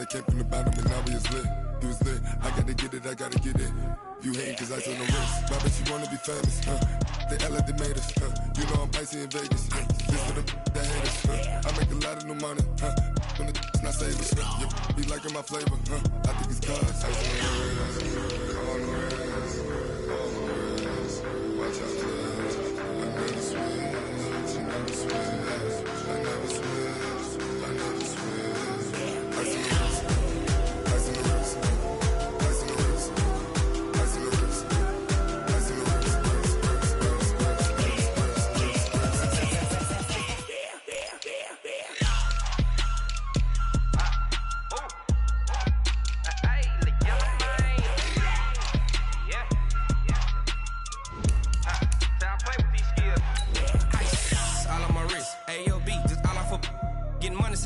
came from the bottom and now we is lit. You was lit, I gotta get it, I gotta get it. You hating cause I on the wrist. My bitch, you wanna be famous, They act like they made us, You know I'm icy in Vegas, This for the that hate us, I make a lot of new money, When the not save us, Be liking my flavor, I think it's cause ice on the wrist, on the wrist, on the wrist. Watch out, cuz I never switch, I never switch, I never switch, I never switch. Ice on the wrist, ice on the wrist, ice on the wrist, ice on the wrist, ice on the wrist.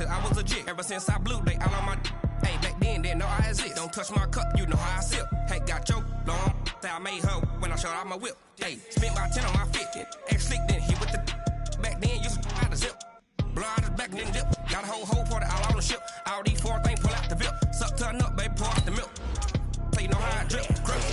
I was legit ever since I blew they all on my hey back then didn't know I exist. Don't touch my cup, you know how I sip. Hey, got your long that I made her when I showed out my whip. Hey, spent about 10 on my fit. Ex slick then hit with the back then used to out the zip. Blow out his back then dip. Got a whole party all on the ship. All these four things pull out the VIP. Suck turn up, baby, pour out the milk. Play no how I drip. Crush.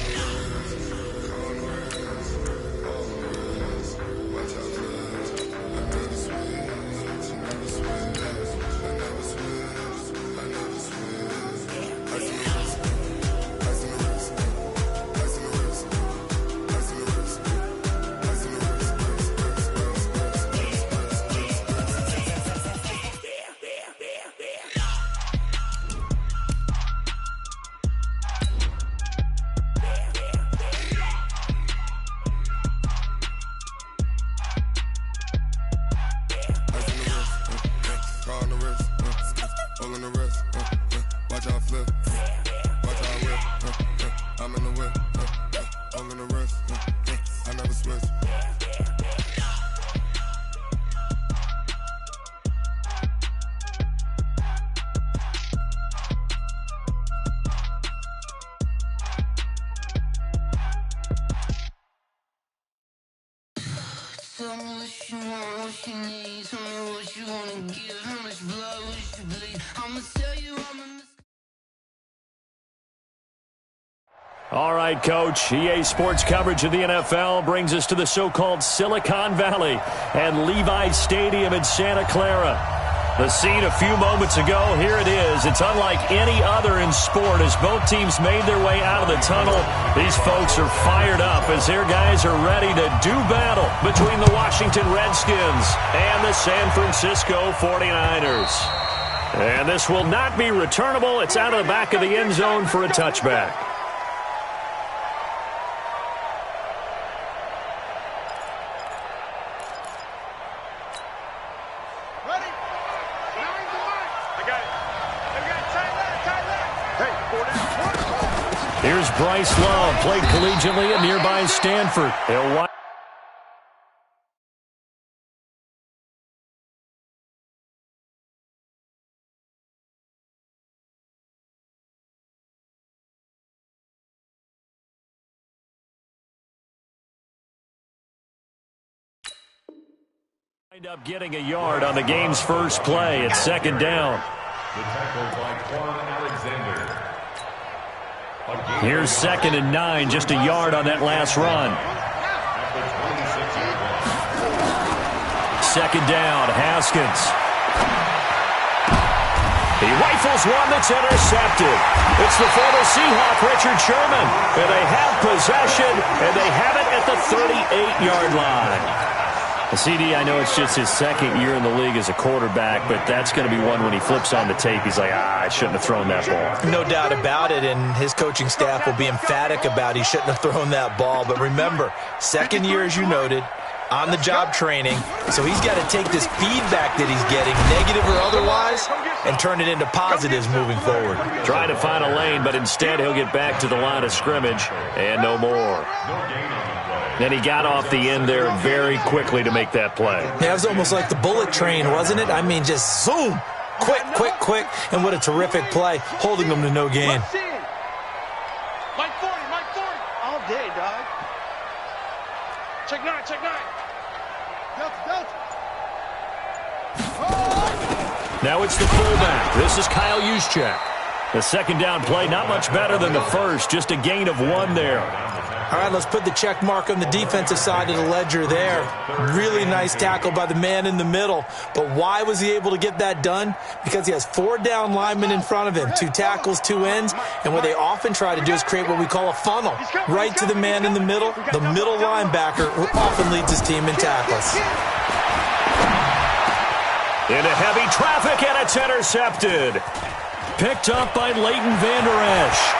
Tell me what you want, what you need. Tell me what you wanna give. How much blood would you bleed? I'ma tell you I'm a All right, Coach. EA Sports coverage of the NFL brings us to the so-called Silicon Valley and Levi's Stadium in Santa Clara. The scene a few moments ago, here it is. It's unlike any other in sport as both teams made their way out of the tunnel. These folks are fired up as their guys are ready to do battle between the Washington Redskins and the San Francisco 49ers. And this will not be returnable. It's out of the back of the end zone for a touchback. Here's Bryce Love, played collegiately at nearby Stanford. He'll wind up getting a yard on the game's first play at second down. The tackle by Quan Alexander. Here's 2nd and 9, just a yard on that last run. 2nd down, Haskins. He rifles one that's intercepted. It's the former Seahawk, Richard Sherman. And they have possession, and they have it at the 38-yard line. CD, I know it's just his second year in the league as a quarterback, but that's going to be one when he flips on the tape, he's like, I shouldn't have thrown that ball. No doubt about it, and his coaching staff will be emphatic about he shouldn't have thrown that ball. But remember, second year, as you noted, on-the-job training, so he's got to take this feedback that he's getting, negative or otherwise, and turn it into positives moving forward. Trying to find a lane, but instead he'll get back to the line of scrimmage, and no more. And he got off the end there very quickly to make that play. Yeah, it was almost like the bullet train, wasn't it? I mean, just zoom, quick, quick, quick, and what a terrific play, holding them to no gain. Mike 40, all day, dog. Check 9. Delta. Now it's the fullback. This is Kyle Juszczyk. The second down play, not much better than the first, just a gain of 1 there. All right, let's put the check mark on the defensive side of the ledger there. Really nice tackle by the man in the middle. But why was he able to get that done? Because he has 4 down linemen in front of him, 2 tackles, 2 ends. And what they often try to do is create what we call a funnel. Right to the man in the middle. The middle linebacker often leads his team in tackles. Into heavy traffic, and it's intercepted. Picked up by Leighton Vander Esch.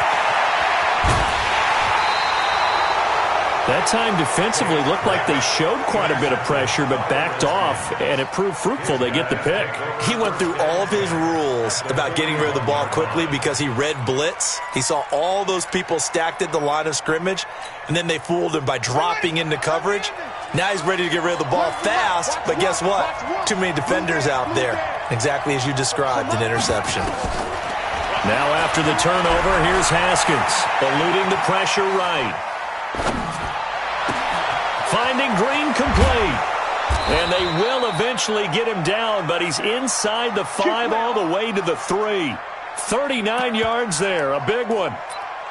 That time defensively looked like they showed quite a bit of pressure but backed off, and it proved fruitful. They get the pick. He went through all of his rules about getting rid of the ball quickly because he read blitz. He saw all those people stacked at the line of scrimmage, and then they fooled him by dropping into coverage. Now he's ready to get rid of the ball fast, but guess what? Too many defenders out there. Exactly as you described, an interception. Now after the turnover, here's Haskins, eluding the pressure right. Finding Green complete. And they will eventually get him down, but he's inside the 5 all the way to the 3. 39 yards there, a big one.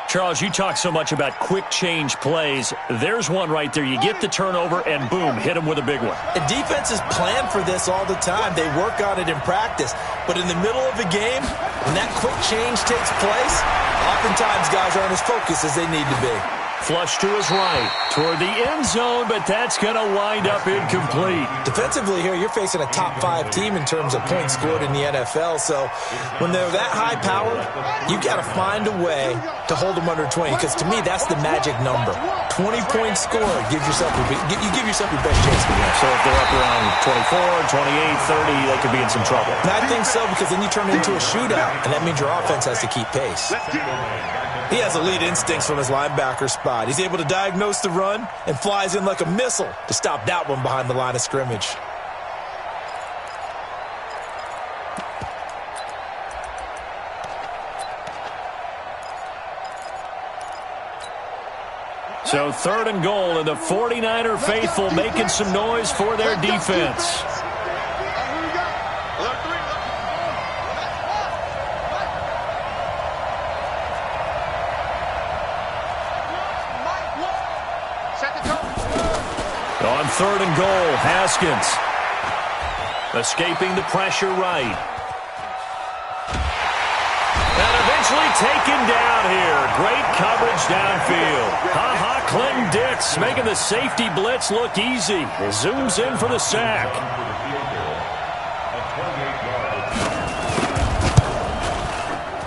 Charles, you talk so much about quick change plays. There's one right there. You get the turnover, and boom, hit him with a big one. And defenses plan for this all the time. They work on it in practice. But in the middle of the game, when that quick change takes place, oftentimes guys aren't as focused as they need to be. Flush to his right, toward the end zone, but that's going to wind up incomplete. Defensively here, you're facing a top 5 team in terms of points scored in the NFL, so when they're that high powered, you've got to find a way to hold them under 20, because to me, that's the magic number. 20-point score, you give yourself your best chance to win. So if they're up around 24, 28, 30, they could be in some trouble. And I think so, because then you turn it into a shootout, and that means your offense has to keep pace. He has elite instincts from his linebacker spot. He's able to diagnose the run and flies in like a missile to stop that one behind the line of scrimmage. So 3rd and goal, and the 49er faithful making some noise for their defense. On 3rd and goal, Haskins escaping the pressure right. And eventually taken down here. Great coverage downfield. Clinton Dix making the safety blitz look easy. Zooms in for the sack.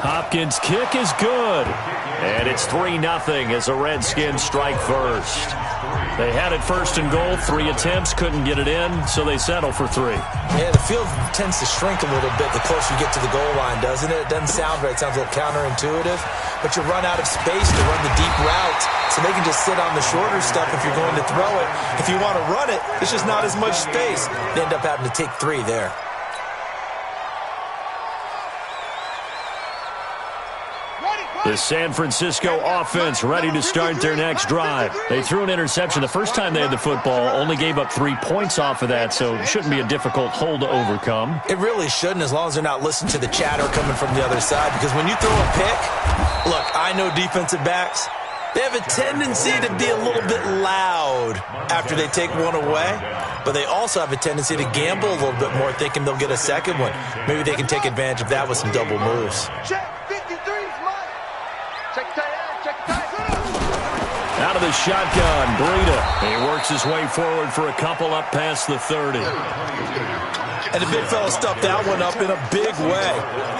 Hopkins' kick is good. And it's 3-0 as the Redskins strike first. They had it 1st and goal, 3 attempts, couldn't get it in, so they settle for 3. Yeah, the field tends to shrink a little bit the closer you get to the goal line, doesn't it? It doesn't sound right. It sounds a little counterintuitive. But you run out of space to run the deep routes, so they can just sit on the shorter stuff if you're going to throw it. If you want to run it, there's just not as much space. They end up having to take 3 there. The San Francisco offense ready to start their next drive. They threw an interception the first time they had the football, only gave up 3 points off of that, so it shouldn't be a difficult hole to overcome. It really shouldn't, as long as they're not listening to the chatter coming from the other side, because when you throw a pick, look, I know defensive backs, they have a tendency to be a little bit loud after they take one away, but they also have a tendency to gamble a little bit more, thinking they'll get a second one. Maybe they can take advantage of that with some double moves. Out of the shotgun, Breida. He works his way forward for a couple up past the 30. And the big fella stuffed that one up in a big way.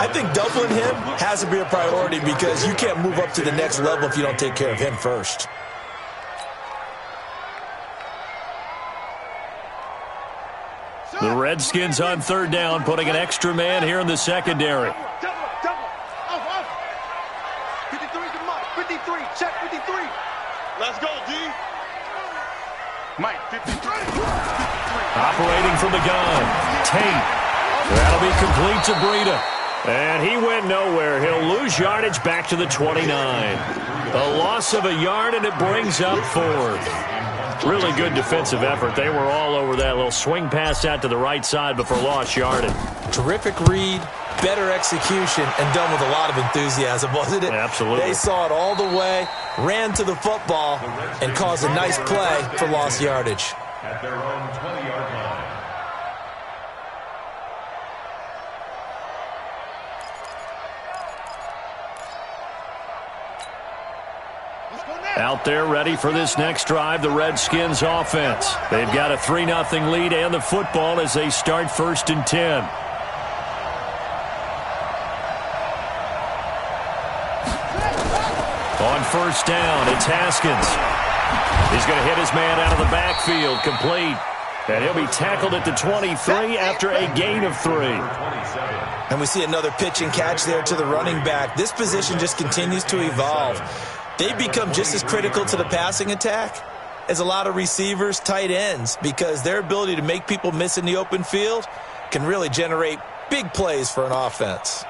I think doubling him has to be a priority because you can't move up to the next level if you don't take care of him first. The Redskins on 3rd down, putting an extra man here in the secondary. 53, check 53. Let's go, D. Mike, 53. Operating from the gun, Tate. That'll be complete to Breida. And he went nowhere. He'll lose yardage back to the 29. A loss of a yard, and it brings up 4th. Really good defensive effort. They were all over that little swing pass out to the right side before lost yardage. Terrific read, better execution and done with a lot of enthusiasm, wasn't it? Absolutely. They saw it all the way, ran to the football, and caused a nice play for lost yardage. At their own 20-yard line. Out there ready for this next drive, the Redskins offense. They've got a 3-0 lead and the football as they start 1st and 10. On 1st down, it's Haskins. He's going to hit his man out of the backfield, complete. And he'll be tackled at the 23 after a gain of 3. And we see another pitch and catch there to the running back. This position just continues to evolve. They become just as critical to the passing attack as a lot of receivers, tight ends, because their ability to make people miss in the open field can really generate big plays for an offense.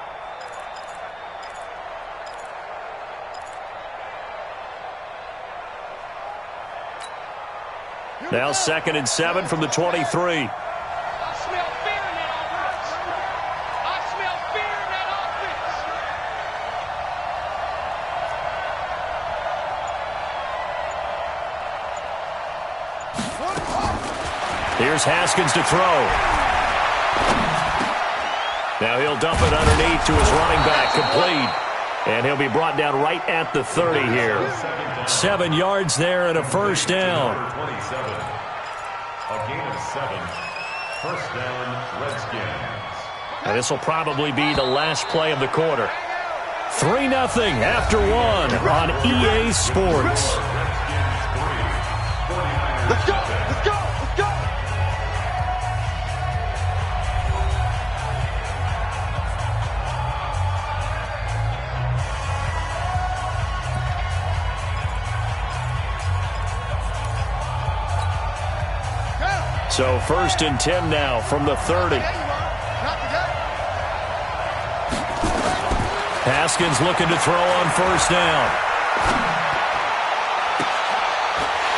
Now 2nd and 7 from the 23. Here's Haskins to throw. Now he'll dump it underneath to his running back, complete. And he'll be brought down right at the 30 here. 7 yards there and a 1st down. 27. A gain of 7. 1st down, Redskins. And this will probably be the last play of the quarter. 3-0 after 1 on EA Sports. Let's go! Let's go! Let's go! So 1st and 10 now from the 30. Haskins looking to throw on 1st down.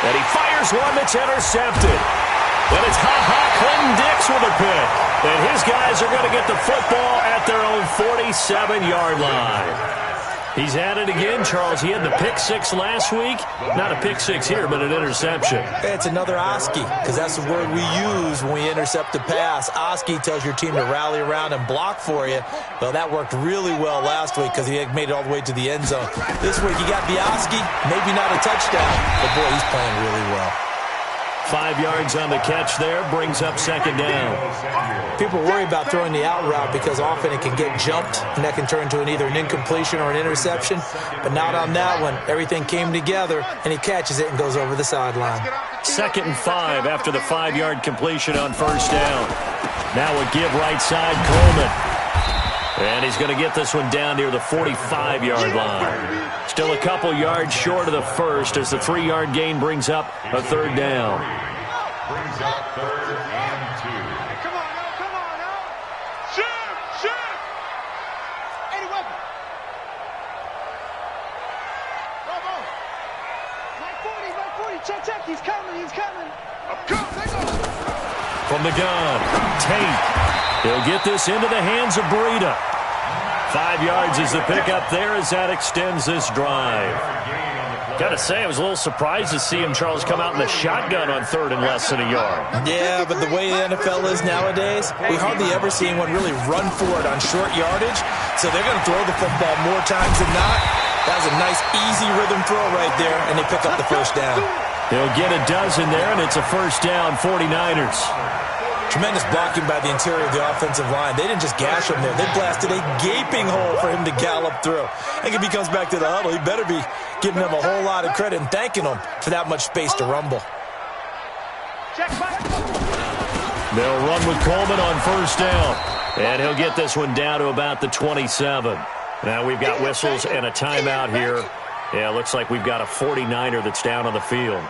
And he fires one that's intercepted. And it's Clinton-Dix with a pick. And his guys are going to get the football at their own 47-yard line. He's at it again, Charles. He had the pick 6 last week. Not a pick 6 here, but an interception. It's another Oski, because that's the word we use when we intercept a pass. Oski tells your team to rally around and block for you. Well, that worked really well last week because he had made it all the way to the end zone. This week, you got the Oski, maybe not a touchdown, but boy, he's playing really well. 5 yards on the catch there, brings up 2nd down. People worry about throwing the out route because often it can get jumped, and that can turn into either an incompletion or an interception. But not on that one. Everything came together, and he catches it and goes over the sideline. 2nd and 5 after the 5-yard completion on 1st down. Now a give right side, Coleman. And he's going to get this one down near the 45-yard line. Still a couple yards short of the 1st as the 3-yard gain brings up a 3rd down. Brings up 3rd and 2. Come on now. Shoot! Any weapon. Bravo. Mike 40. Check. He's coming. From the gun, Tate. He'll get this into the hands of Breida. 5 yards is the pickup there as that extends this drive. Got to say, I was a little surprised to see him, Charles, come out in the shotgun on 3rd and less than a yard. Yeah, but the way the NFL is nowadays, we hardly ever see anyone really run for it on short yardage. So they're going to throw the football more times than not. That was a nice, easy rhythm throw right there, and they pick up the 1st down. He'll get a dozen there, and it's a 1st down, 49ers. Tremendous blocking by the interior of the offensive line. They didn't just gash him there. They blasted a gaping hole for him to gallop through. I think if he comes back to the huddle, he better be giving them a whole lot of credit and thanking them for that much space to rumble. They'll run with Coleman on 1st down. And he'll get this one down to about the 27. Now we've got whistles and a timeout here. Yeah, looks like we've got a 49er that's down on the field.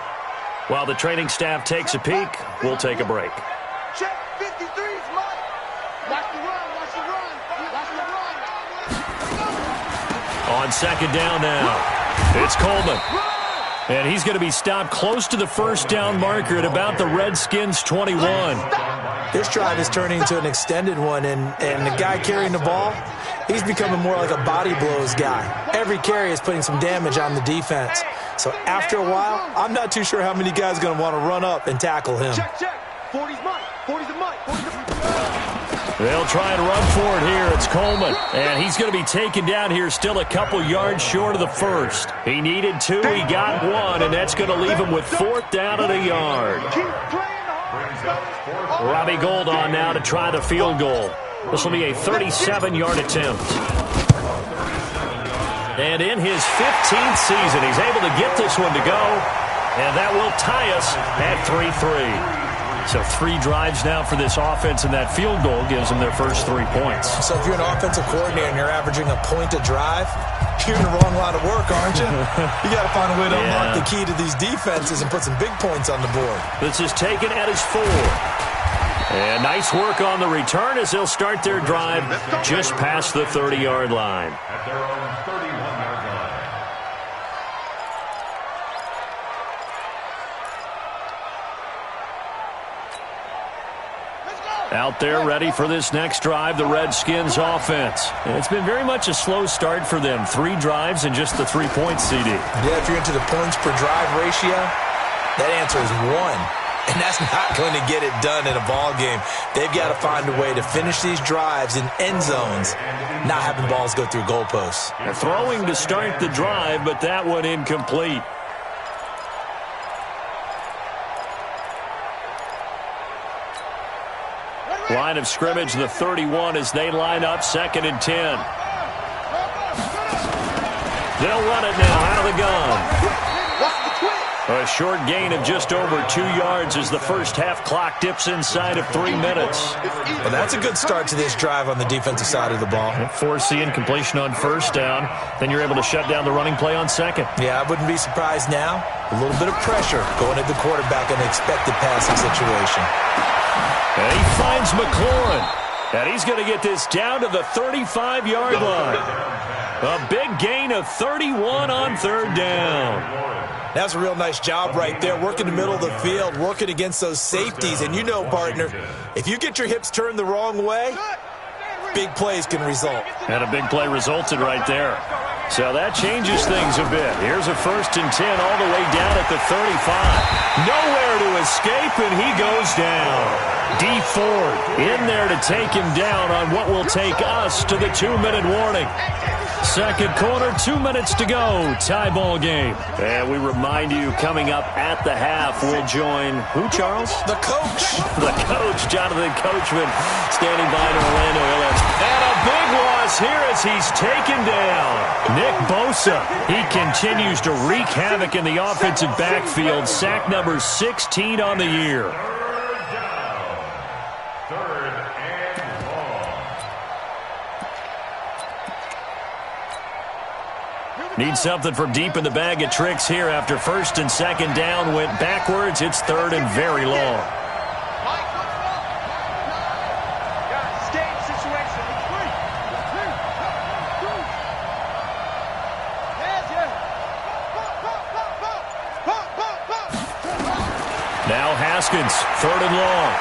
While the training staff takes a peek, we'll take a break. Check 53's Mike. Watch the run. On 2nd down now, it's Coleman. And he's going to be stopped close to the 1st down marker at about the Redskins' 21. This drive is turning into an extended one, and the guy carrying the ball, he's becoming more like a body blows guy. Every carry is putting some damage on the defense. So after a while, I'm not too sure how many guys are going to want to run up and tackle him. Check. 40's mine. 40's a mine. 40's a... They'll try and run for it here. It's Coleman, and he's going to be taken down here still a couple yards short of the first. He needed 2, he got 1, and that's going to leave him with 4th down at a yard. Robbie Gould on now to try the field goal. This will be a 37-yard attempt. And in his 15th season, he's able to get this one to go, and that will tie us at 3-3. So 3 drives now for this offense, and that field goal gives them their first 3 points. So if you're an offensive coordinator and you're averaging a point a drive, you're in the wrong line of work, aren't you? You got to find a way to unlock the key to these defenses and put some big points on the board. This is taken at his 4. And nice work on the return as they'll start their drive just past the 30-yard line. At their own 31-yard line. Out there ready for this next drive, the Redskins offense. And it's been very much a slow start for them. 3 drives and just the 3 points, CD. Yeah, if you're into the points per drive ratio, that answer is 1. And that's not going to get it done in a ball game. They've got to find a way to finish these drives in end zones, not having balls go through goalposts. They're throwing to start the drive, but that one incomplete. Line of scrimmage, the 31 as they line up, 2nd and 10. They'll run it now out of the gun. A short gain of just over 2 yards as the first half clock dips inside of 3 minutes. Well, that's a good start to this drive on the defensive side of the ball. Forcing incompletion on 1st down. Then you're able to shut down the running play on 2nd. Yeah, I wouldn't be surprised now. A little bit of pressure going at the quarterback in the expected passing situation. And he finds McLaurin. And he's going to get this down to the 35-yard line. A big gain of 31 on 3rd down. That's a real nice job right there, working the middle of the field, working against those safeties. And you know, partner, if you get your hips turned the wrong way, big plays can result. And a big play resulted right there. So that changes things a bit. Here's a 1st and 10 all the way down at the 35. Nowhere to escape, and he goes down. D Ford in there to take him down on what will take us to the 2-minute warning. 2nd quarter, 2 minutes to go. Tie ball game. And we remind you, coming up at the half, we'll join who, Charles? The coach. The coach, Jonathan Coachman, standing by in Orlando. And a big loss here as he's taken down. Nick Bosa, he continues to wreak havoc in the offensive backfield. Sack number 16 on the year. Need something from deep in the bag of tricks here after 1st and 2nd down went backwards. It's 3rd and very long. Now Haskins, 3rd and long.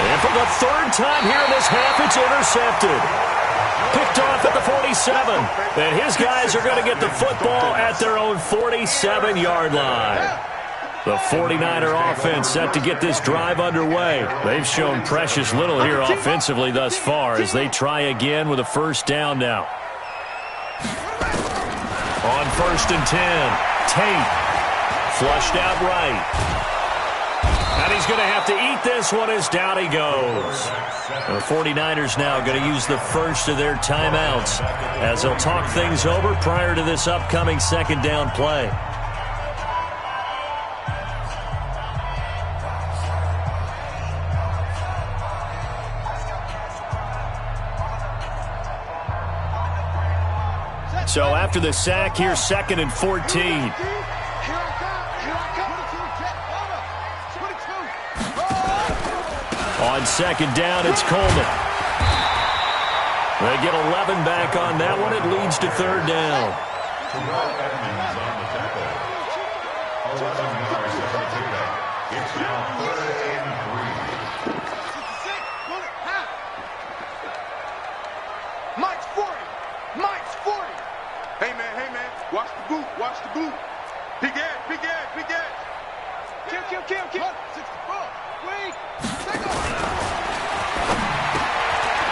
And for the 3rd time here in this half, it's intercepted. Picked off at the 47. And his guys are going to get the football at their own 47-yard line. The 49er offense set to get this drive underway. They've shown precious little here offensively thus far as they try again with a 1st down now. On 1st and 10, Tate flushed out right. And he's going to have to eat this one as down he goes. The 49ers now going to use the first of their timeouts as they'll talk things over prior to this upcoming 2nd down play. So after the sack, here's 2nd and 14. On 2nd down, it's Coleman. They get 11 back on that one. It leads to 3rd down. It's now 3rd and 3. Mike's 40. Mike's 40. Hey, man. Watch the boot. Watch the boot. Big edge. Kill. 64. Wait.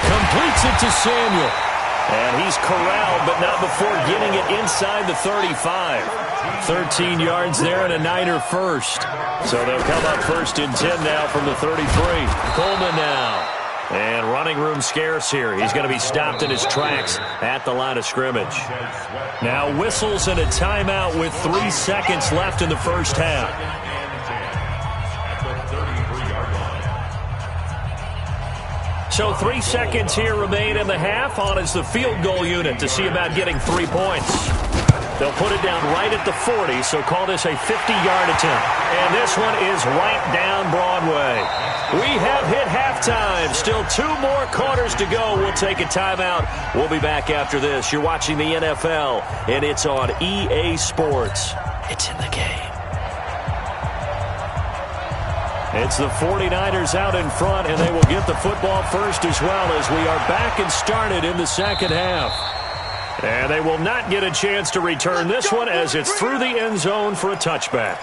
Completes it to Samuel. And he's corralled, but not before getting it inside the 35. 13 yards there and a Niner first. So they'll come up 1st and 10 now from the 33. Coleman now. And running room scarce here. He's going to be stopped in his tracks at the line of scrimmage. Now whistles and a timeout with 3 seconds left in the first half. So 3 seconds here remain in the half. On is the field goal unit to see about getting 3 points. They'll put it down right at the 40, so call this a 50-yard attempt. And this one is right down Broadway. We have hit halftime. Still 2 more quarters to go. We'll take a timeout. We'll be back after this. You're watching the NFL, and it's on EA Sports. It's in the game. It's the 49ers out in front, and they will get the football first as well as we are back and started in the second half. And they will not get a chance to return this one as it's through the end zone for a touchback.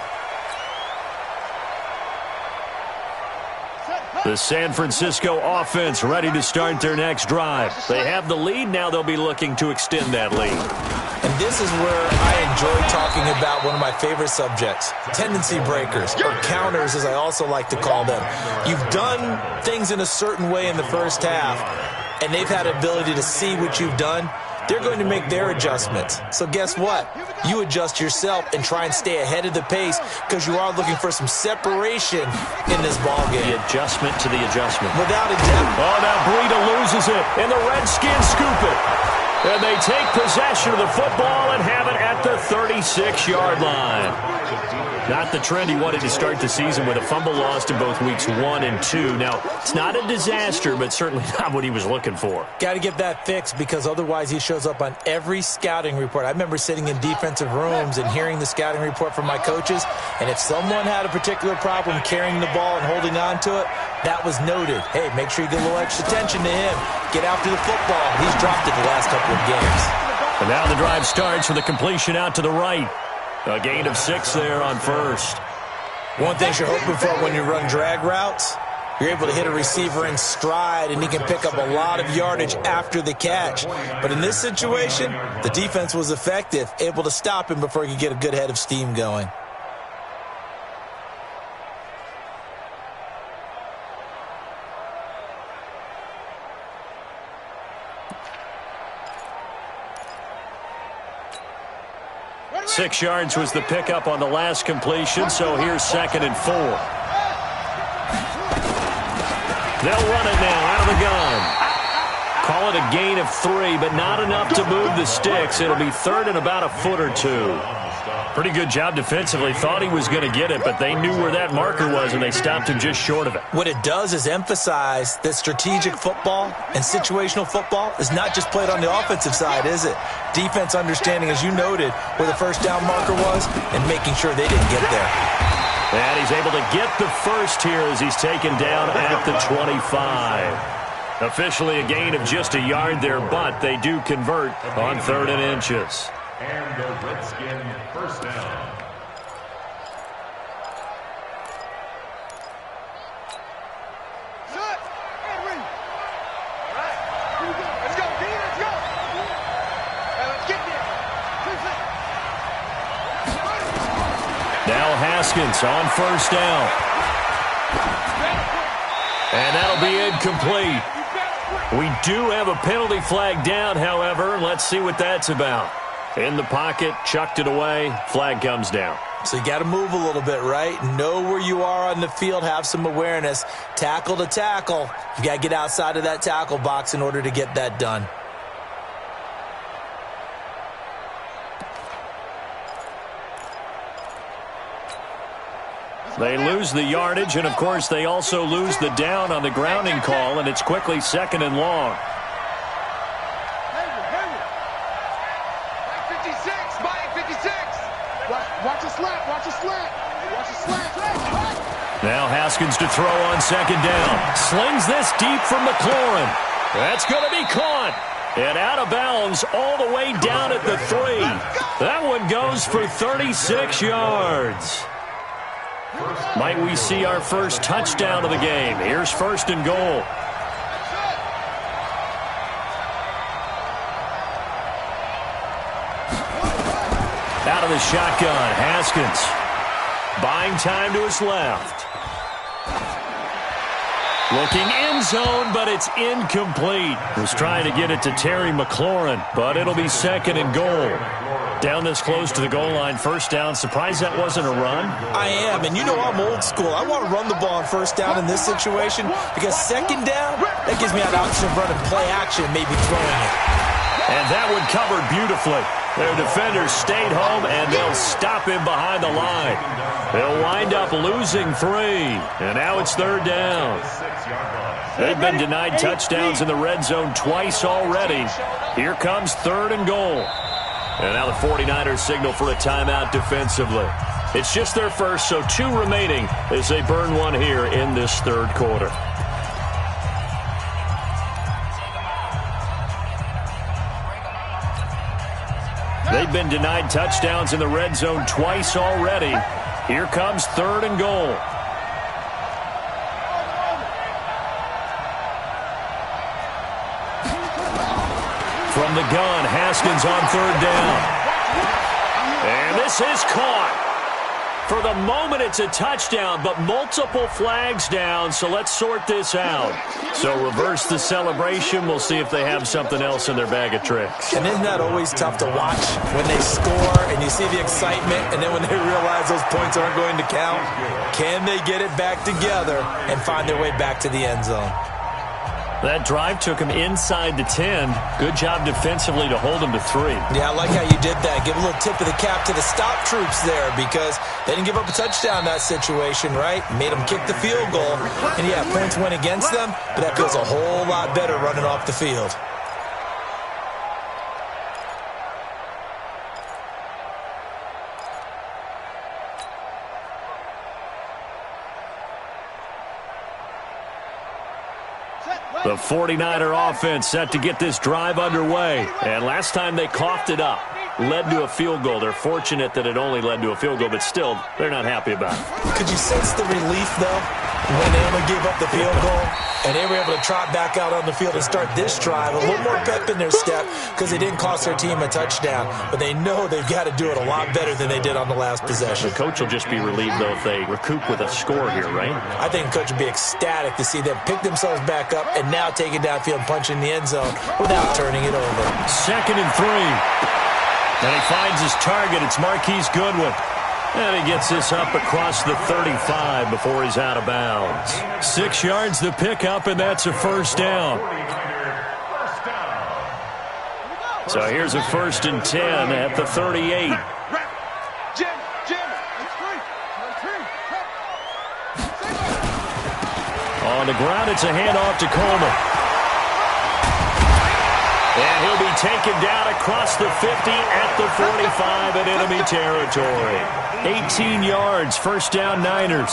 The San Francisco offense ready to start their next drive. They have the lead. Now they'll be looking to extend that lead. And this is where I enjoy talking about one of my favorite subjects, tendency breakers, or counters as I also like to call them. You've done things in a certain way in the first half, and they've had ability to see what you've done. They're going to make their adjustments. So guess what? You adjust yourself and try and stay ahead of the pace because you are looking for some separation in this ball game. The adjustment to the adjustment. Without a doubt. Oh, now Breida loses it, and the Redskins scoop it. And they take possession of the football and have it at the 36-yard line. Not the trend he wanted to start the season with a fumble lost in both weeks 1 and 2. Now, it's not a disaster, but certainly not what he was looking for. Got to get that fixed because otherwise he shows up on every scouting report. I remember sitting in defensive rooms and hearing the scouting report from my coaches, and if someone had a particular problem carrying the ball and holding on to it, that was noted. Hey, make sure you get a little extra attention to him. Get after the football. He's dropped it the last couple of games. And now the drive starts with a completion out to the right. A gain of 6 there on first. One thing you're hoping for when you run drag routes, you're able to hit a receiver in stride, and he can pick up a lot of yardage after the catch. But in this situation, the defense was effective, able to stop him before he could get a good head of steam going. Six yards was the pickup on the last completion, so here's 2nd and 4. They'll run it now out of the gun. Call it a gain of 3, but not enough to move the sticks. It'll be 3rd and about a foot or 2. Pretty good job defensively. Thought he was going to get it, but they knew where that marker was, and they stopped him just short of it. What it does is emphasize that strategic football and situational football is not just played on the offensive side, is it? Defense understanding, as you noted, where the first down marker was and making sure they didn't get there. And he's able to get the first here as he's taken down at the 25. Officially a gain of just a yard there, but they do convert on 3rd and inches. And the Redskin first down. Set. And read. All right. Here we go. Let's go, D. Let's go. Now let's get there. Now Haskins on first down. And that'll be incomplete. We do have a penalty flag down, however. Let's see what that's about. In the pocket, chucked it away, flag comes down. So you got to move a little bit, right? Know where you are on the field, have some awareness. Tackle to tackle. You got to get outside of that tackle box in order to get that done. They lose the yardage, and of course they also lose the down on the grounding call, and it's quickly 2nd and long. Watch a slant. Watch a slant. Watch a slant. Now Haskins to throw on second down. Slings this deep from McLaurin. That's going to be caught. And out of bounds all the way down at the 3. That one goes for 36 yards. Might we see our first touchdown of the game? Here's first and goal. Out of the shotgun, Haskins. Buying time to his left. Looking end zone, but it's incomplete. Was trying to get it to Terry McLaurin, but it'll be second and goal. Down this close to the goal line, first down. Surprised that wasn't a run? I am, and you know I'm old school. I want to run the ball on first down in this situation because second down, that gives me an option of running play action, maybe throwing it. And that one covered beautifully. Their defenders stayed home, and they'll stop him behind the line. They'll wind up losing 3, and now it's third down. They've been denied touchdowns in the red zone twice already. Here comes third and goal. And now the 49ers signal for a timeout defensively. It's just their first, so 2 remaining as they burn one here in this third quarter. They've been denied touchdowns in the red zone twice already. Here comes third and goal. From the gun, Haskins on third down. And this is caught. For the moment, it's a touchdown, but multiple flags down, so let's sort this out. So reverse the celebration. We'll see if they have something else in their bag of tricks. And isn't that always tough to watch when they score and you see the excitement, and then when they realize those points aren't going to count? Can they get it back together and find their way back to the end zone? That drive took him inside the 10. Good job defensively to hold him to 3. Yeah, I like how you did that. Give a little tip of the cap to the stop troops there because they didn't give up a touchdown in that situation, right? Made them kick the field goal. And, yeah, points went against them, but that feels a whole lot better running off the field. The 49er offense set to get this drive underway. And last time they coughed it up, led to a field goal. They're fortunate that it only led to a field goal, but still, they're not happy about it. Could you sense the relief, though, when they only gave up the field goal? And they were able to trot back out on the field and start this drive. A little more pep in their step because they didn't cost their team a touchdown. But they know they've got to do it a lot better than they did on the last possession. The coach will just be relieved, though, if they recoup with a score here, right? I think the coach will be ecstatic to see them pick themselves back up and now take it downfield and punch in the end zone without turning it over. Second and 3. And he finds his target. It's Marquise Goodwin. And he gets this up across the 35 before he's out of bounds. 6 yards the pickup, and that's a first down. So here's a first and 10 at the 38. On the ground, it's a handoff to Coleman. And he'll be taken down across the 50 at the 45 in enemy territory. 18 yards, first down Niners.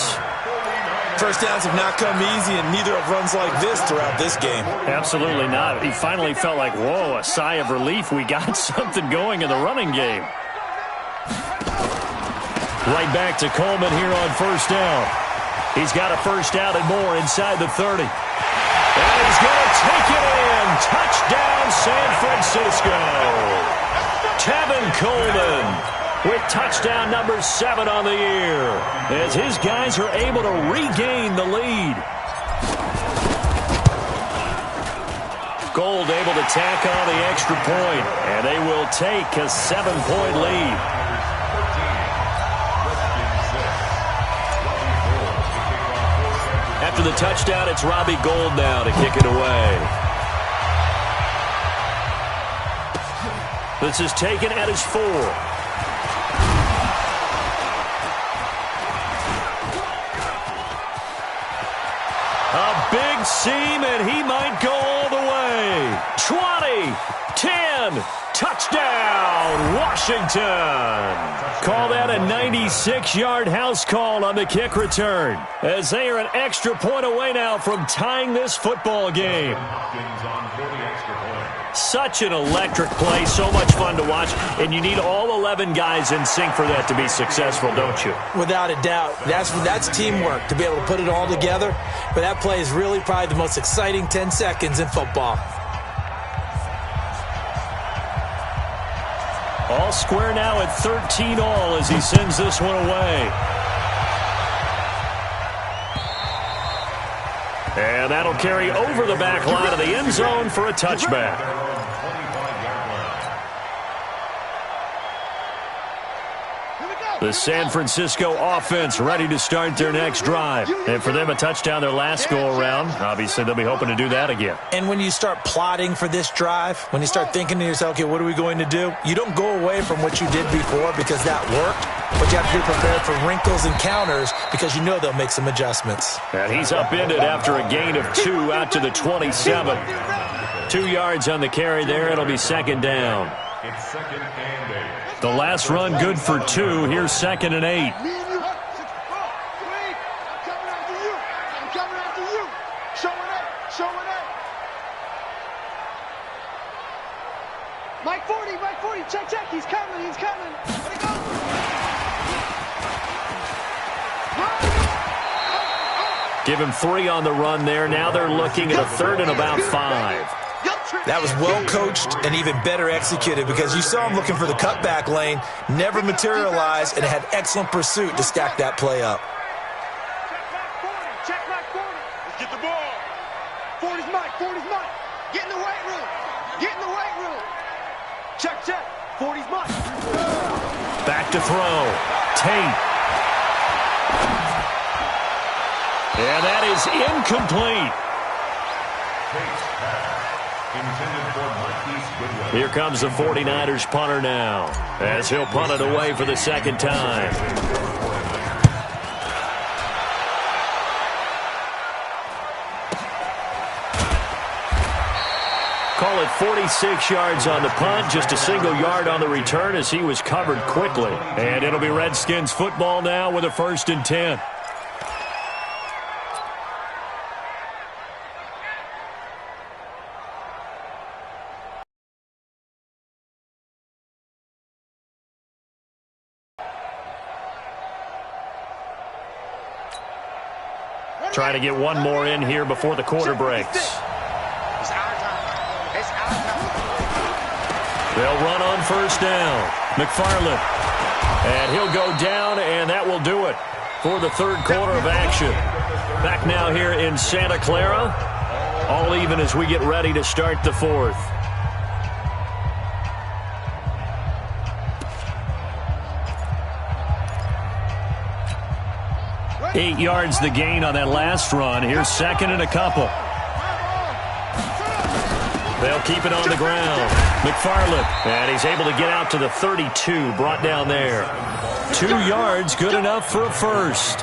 First downs have not come easy, and neither have runs like this throughout this game. Absolutely not. He finally felt like, whoa, a sigh of relief. We got something going in the running game. Right back to Coleman here on first down. He's got a first down and more inside the 30. And he's going to take it in. Touchdown, San Francisco. Tevin Coleman with touchdown number 7 on the year as his guys are able to regain the lead. Gold able to tack on the extra point, and they will take a 7-point lead. After the touchdown, it's Robbie Gould now to kick it away. This is taken at his 4. A big seam, and he might go all the way. 20, 10, touchdown, Washington. Washington. Call that a 96-yard house call on the kick return, as they are an extra point away now from tying this football game. Such an electric play, so much fun to watch, and you need all 11 guys in sync for that to be successful, don't you? Without a doubt. That's teamwork, to be able to put it all together. But that play is really probably the most exciting 10 seconds in football. All square now at 13 all as he sends this one away. And that'll carry over the back line of the end zone for a touchback. The San Francisco offense ready to start their next drive. And for them, a touchdown their last go-around. Obviously, they'll be hoping to do that again. And when you start plotting for this drive, when you start thinking to yourself, okay, what are we going to do? You don't go away from what you did before because that worked. But you have to be prepared for wrinkles and counters because you know they'll make some adjustments. And he's upended after a gain of 2 out to the 27. 2 yards on the carry there. It'll be second down. It's second and 8. The last run good for 2. Here's second and 8. I'm coming after you. I'm coming after you. Showing up. Showing up. Mike 40. Check. He's coming. Let it go. Give him 3 on the run there. Now they're looking at a third and about 5. That was well coached and even better executed because you saw him looking for the cutback lane, never materialized, and had excellent pursuit to stack that play up. Check back 40. Let's get the ball. 40's Mike. Get in the weight room. Check. 40's Mike. Back to throw. Tate. And that is incomplete. Here comes the 49ers punter now, as he'll punt it away for the second time. Call it 46 yards on the punt, just a single yard on the return as he was covered quickly. And it'll be Redskins football now with a 1st and 10. Trying to get one more in here before the quarter breaks. It's our time. They'll run on 1st down. McFarland. And he'll go down, and that will do it for the 3rd quarter of action. Back now here in Santa Clara. All even as we get ready to start the 4th. Eight yards the gain on that last run. Here's second and a couple. They'll keep it on the ground. McFarland, and he's able to get out to the 32, brought down there. 2 yards, good enough for a first.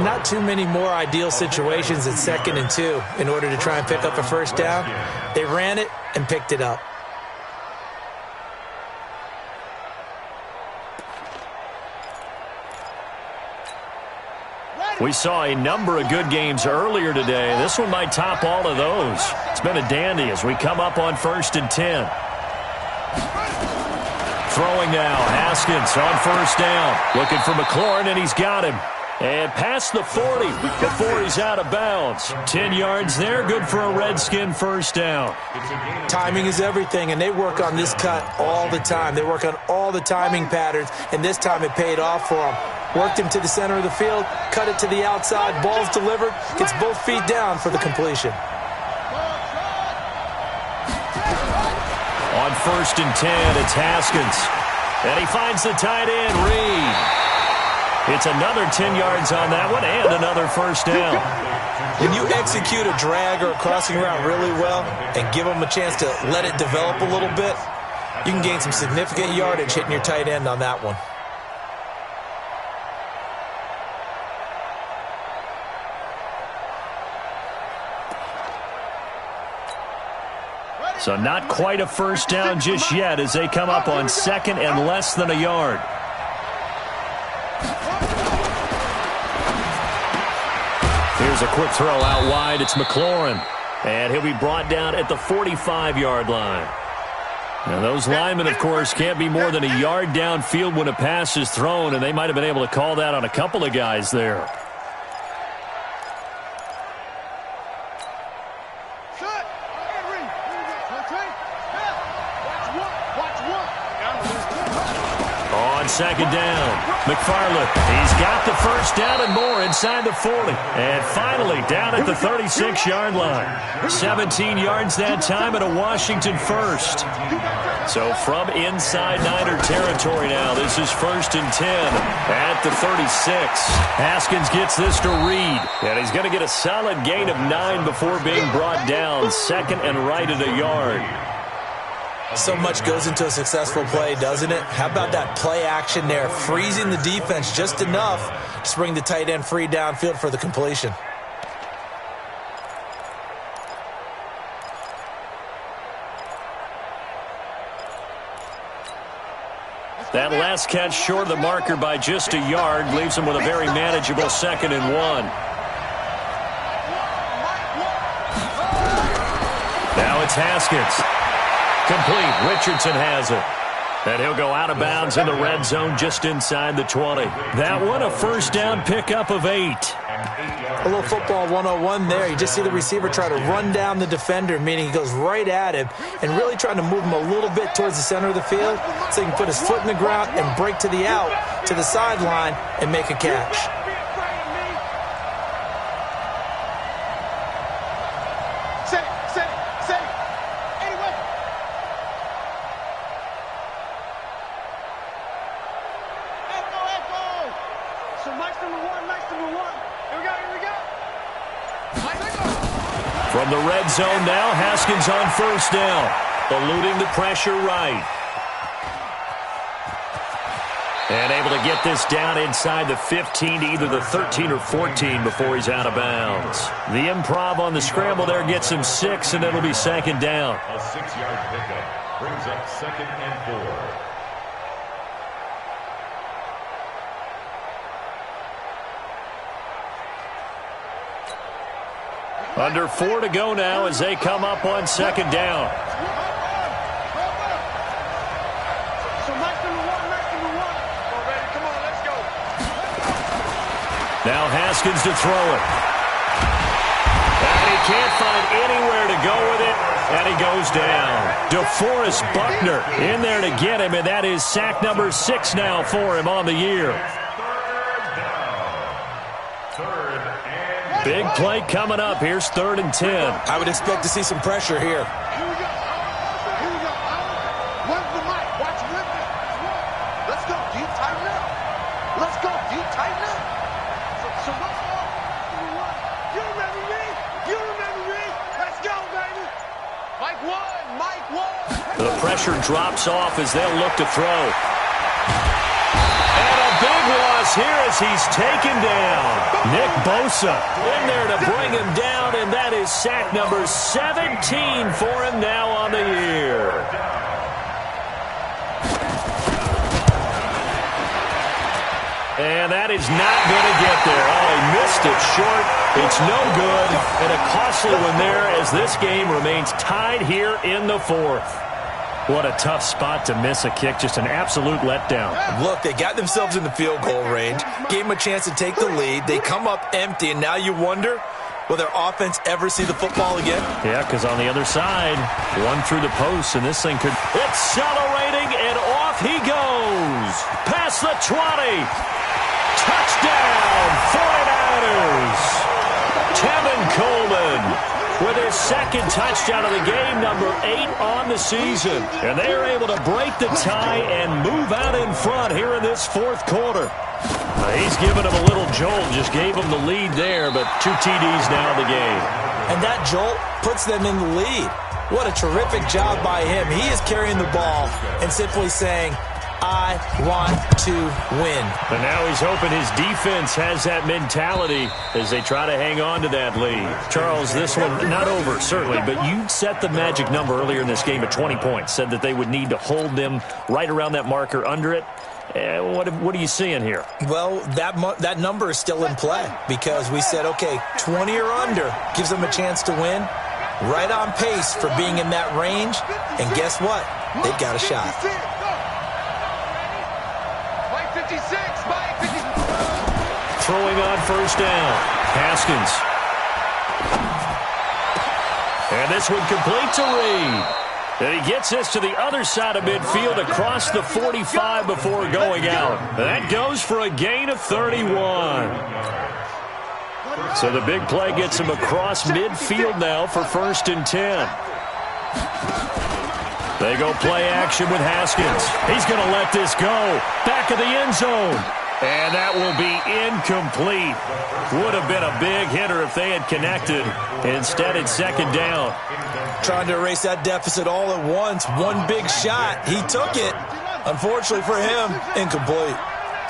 Not too many more ideal situations at 2nd and 2 in order to try and pick up a first down. They ran it and picked it up. We saw a number of good games earlier today. This one might top all of those. It's been a dandy as we come up on 1st and 10. Throwing now, Haskins on 1st down. Looking for McLaurin, and he's got him. And past the 40 before he's out of bounds. 10 yards there, good for a Redskin 1st down. Timing is everything, and they work on this cut all the time. They work on all the timing patterns, and this time it paid off for them. Worked him to the center of the field, cut it to the outside, ball's delivered, gets both feet down for the completion. On 1st and 10, it's Haskins. And he finds the tight end, Reed. It's another 10 yards on that one and another 1st down. When you execute a drag or a crossing route really well and give them a chance to let it develop a little bit, you can gain some significant yardage hitting your tight end on that one. So not quite a first down just yet as they come up on second and less than a yard. Here's a quick throw out wide. It's McLaurin. And he'll be brought down at the 45-yard line. Now, those linemen, of course, can't be more than a yard downfield when a pass is thrown, and they might have been able to call that on a couple of guys there. On second down, McFarland. He's got the first down and more inside the 40. And finally down at the 36-yard line. 17 yards that time and a Washington first. So from inside Niner territory now, this is 1st and 10 at the 36. Haskins gets this to Reed. And he's going to get a solid gain of 9 before being brought down. Second and right at a yard. So much goes into a successful play, doesn't it? How about that play action there? Freezing the defense just enough to bring the tight end free downfield for the completion. That last catch short of the marker by just a yard leaves him with a very manageable 2nd and 1. Now it's Haskins. Complete. Richardson has it. And he'll go out of bounds in the red zone just inside the 20. That one a first down pickup of 8. A little football 101 there. You just see the receiver try to run down the defender, meaning he goes right at him and really trying to move him a little bit towards the center of the field so he can put his foot in the ground and break to the out, to the sideline, and make a catch. From the red zone now, Haskins on first down, eluding the pressure right. And able to get this down inside the 15 to either the 13 or 14 before he's out of bounds. The improv on the scramble there gets him 6, and it'll be 2nd down. A 6-yard pickup brings up 2nd and 4. Under 4 to go now as they come up on 2nd down. Now Haskins to throw it. And he can't find anywhere to go with it, and he goes down. DeForest Buckner in there to get him, and that is sack number 6 now for him on the year. Big play coming up. Here's 3rd and 10. I would expect to see some pressure here. Here we go. Here we go. Where's the mic? Watch with me. Let's go. Deep, tighten up. Let's go. Deep, tighten up. So let's go. You remember me? You remember me? Let's go, baby. Mike 1. Mike 1. The pressure drops off as they'll look to throw. Big loss here as he's taken down. Nick Bosa in there to bring him down, and that is sack number 17 for him now on the year. And that is not going to get there. Oh, he missed it short. It's no good, and a costly one there as this game remains tied here in the 4th. What a tough spot to miss a kick. Just an absolute letdown. Look, they got themselves in the field goal range, gave them a chance to take the lead. They come up empty, and now you wonder, will their offense ever see the football again? Yeah, because on the other side, one through the post, and this thing could... Accelerating, and off he goes. Past the 20. Touchdown, 49ers. Tevin Coleman with his 2nd touchdown of the game, number 8 on the season. And they are able to break the tie and move out in front here in this 4th quarter. He's given him a little jolt, just gave him the lead there, but 2 TDs now in the game. And that jolt puts them in the lead. What a terrific job by him. He is carrying the ball and simply saying, I want to win. And now he's hoping his defense has that mentality as they try to hang on to that lead. Charles, this one not over, certainly, but you set the magic number earlier in this game at 20 points, said that they would need to hold them right around that marker under it. What are you seeing here? Well, that number is still in play because we said, okay, 20 or under gives them a chance to win. Right on pace for being in that range. And guess what? They've got a shot. Throwing on first down. Haskins. And this one complete to Reed. And he gets this to the other side of midfield across the 45 before going out. That goes for a gain of 31. So the big play gets him across midfield now for 1st and 10. They go play action with Haskins. He's going to let this go. Back of the end zone. And that will be incomplete. Would have been a big hitter if they had connected. Instead, it's 2nd down. Trying to erase that deficit all at once. One big shot. He took it. Unfortunately for him, incomplete.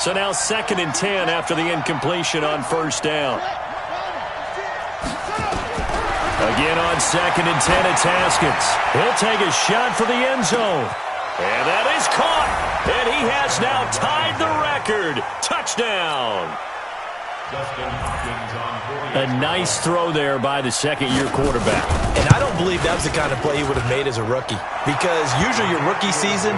So now 2nd and 10 after the incompletion on 1st down. Again on 2nd and 10, it's Haskins. He'll take a shot for the end zone. And that is caught. And he has now tied the record. Touchdown. A nice throw there by the 2nd-year quarterback. And I don't believe that was the kind of play he would have made as a rookie. Because usually your rookie season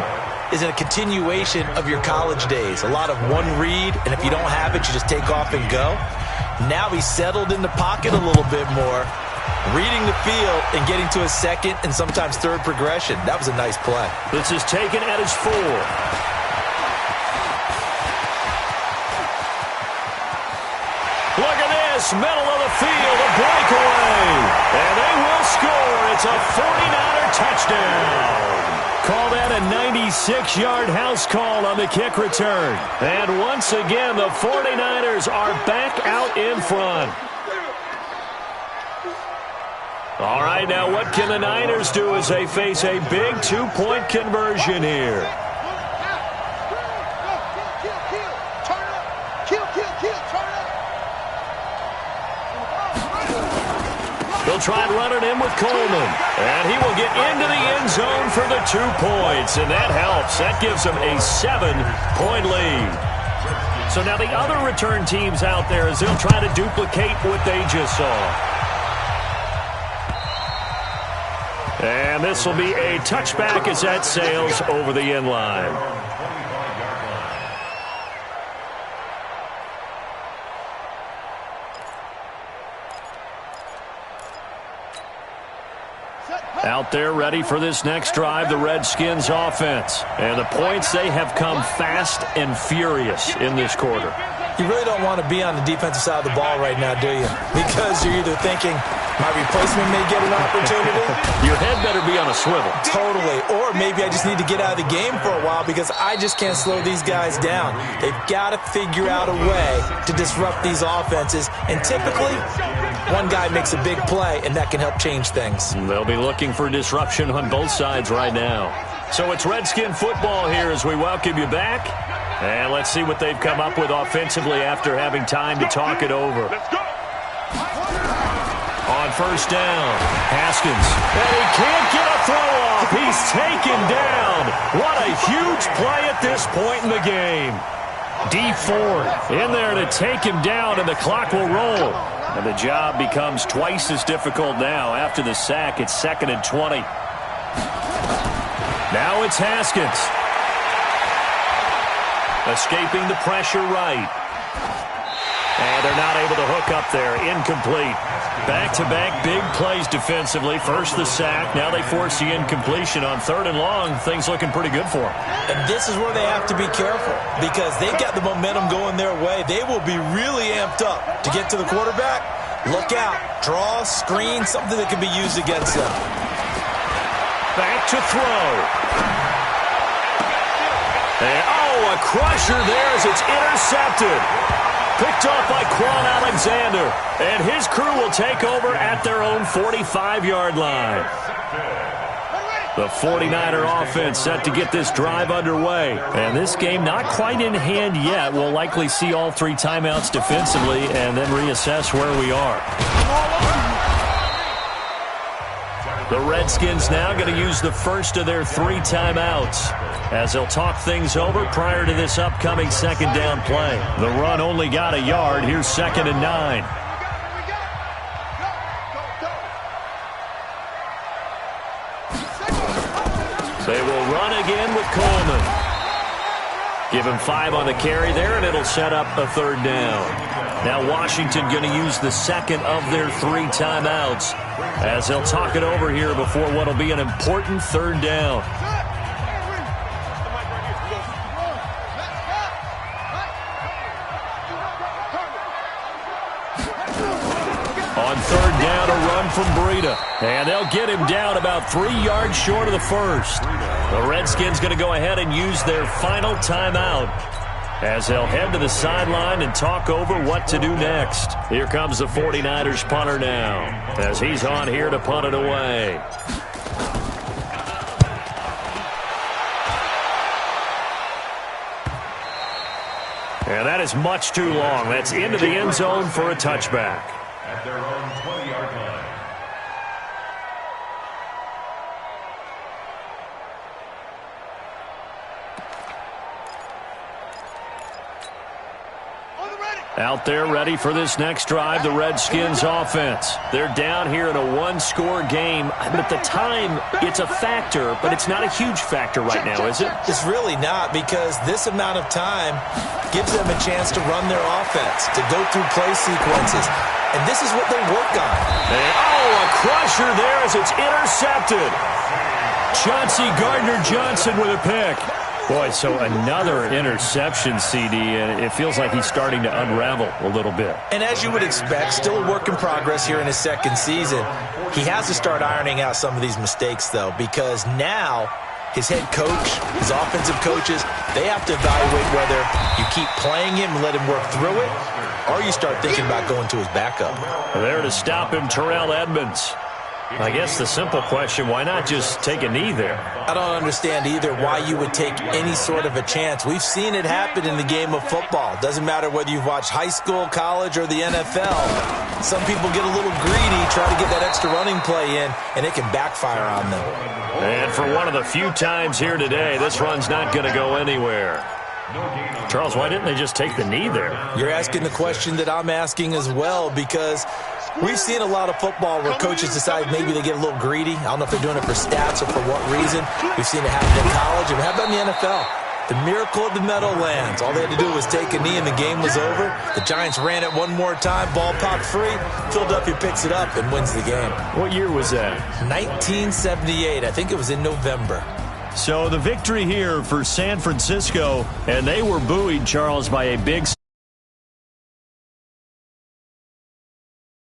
is a continuation of your college days. A lot of one read, and if you don't have it, you just take off and go. Now he's settled in the pocket a little bit more, reading the field and getting to his 2nd and sometimes 3rd progression. That was a nice play. This is taken at his 4. Look at this, middle of the field, a breakaway. And they will score. It's a 49er touchdown. Call that a 96-yard house call on the kick return. And once again, the 49ers are back out in front. All right, now what can the Niners do as they face a big 2-point conversion here? They'll try and run it in with Coleman. And he will get into the end zone for the 2 points. And that helps. That gives them a 7-point lead. So now the other return teams out there as they'll try to duplicate what they just saw. And this will be a touchback as that sails over the end line. Out there ready for this next drive, the Redskins offense. And the points, they have come fast and furious in this quarter. You really don't want to be on the defensive side of the ball right now, do you? Because you're either thinking, my replacement may get an opportunity. Your head better be on a swivel. Totally. Or maybe I just need to get out of the game for a while because I just can't slow these guys down. They've got to figure out a way to disrupt these offenses. And typically, one guy makes a big play, and that can help change things. They'll be looking for disruption on both sides right now. So it's Redskin football here as we welcome you back. And let's see what they've come up with offensively after having time to talk it over. On first down, Haskins. And he can't get a throw off. He's taken down. What a huge play at this point in the game. D Ford in there to take him down, and the clock will roll. And the job becomes twice as difficult now after the sack. It's 2nd and 20. Now it's Haskins. Escaping the pressure right. And they're not able to hook up there. Incomplete. Back-to-back big plays defensively. First the sack. Now they force the incompletion on 3rd and long. Things looking pretty good for them. And this is where they have to be careful because they've got the momentum going their way. They will be really amped up to get to the quarterback. Look out. Draw, screen, something that can be used against them. Back to throw. And, a crusher there as it's intercepted. Picked off by Quan Alexander. And his crew will take over at their own 45-yard line. The 49er offense set to get this drive underway. And this game not quite in hand yet. We'll likely see all 3 timeouts defensively and then reassess where we are. The Redskins now going to use the first of their 3 timeouts as they'll talk things over prior to this upcoming second down play. The run only got a yard. Here's 2nd and 9. They will run again with Coleman. Give him 5 on the carry there, and it'll set up a 3rd down. Now Washington going to use the second of their 3 timeouts as they'll talk it over here before what will be an important 3rd down. On 3rd down, a run from Breida. And they'll get him down about 3 yards short of the first. The Redskins going to go ahead and use their final timeout as they'll head to the sideline and talk over what to do next. Here comes the 49ers punter now as he's on here to punt it away. And that is much too long. That's into the end zone for a touchback. At their own 20-yard line. Out there ready for this next drive, the Redskins offense. They're down here in a 1-score game. At the time, it's a factor, but it's not a huge factor right now, is it? It's really not, because this amount of time gives them a chance to run their offense, to go through play sequences. And this is what they work on. And, a crusher there as it's intercepted. Chauncey Gardner-Johnson with a pick. Boy, so another interception, CD, and it feels like he's starting to unravel a little bit. And as you would expect, still a work in progress here in his 2nd season. He has to start ironing out some of these mistakes, though, because now his head coach, his offensive coaches, they have to evaluate whether you keep playing him and let him work through it, or you start thinking about going to his backup. There to stop him, Terrell Edmonds. I guess the simple question, why not just take a knee there? I don't understand either why you would take any sort of a chance. We've seen it happen in the game of football. Doesn't matter whether you've watched high school, college, or the NFL. Some people get a little greedy, try to get that extra running play in, and it can backfire on them. And for one of the few times here today, this run's not going to go anywhere. Charles, why didn't they just take the knee there? You're asking the question that I'm asking as well, because we've seen a lot of football where coaches decide maybe they get a little greedy. I don't know if they're doing it for stats or for what reason. We've seen it happen in college, and how about in the NFL? The miracle of the Meadowlands. All they had to do was take a knee, and the game was over. The Giants ran it one more time. Ball popped free. Philadelphia picks it up and wins the game. What year was that? 1978. I think it was in November. So the victory here for San Francisco, and they were buoyed, Charles, by a big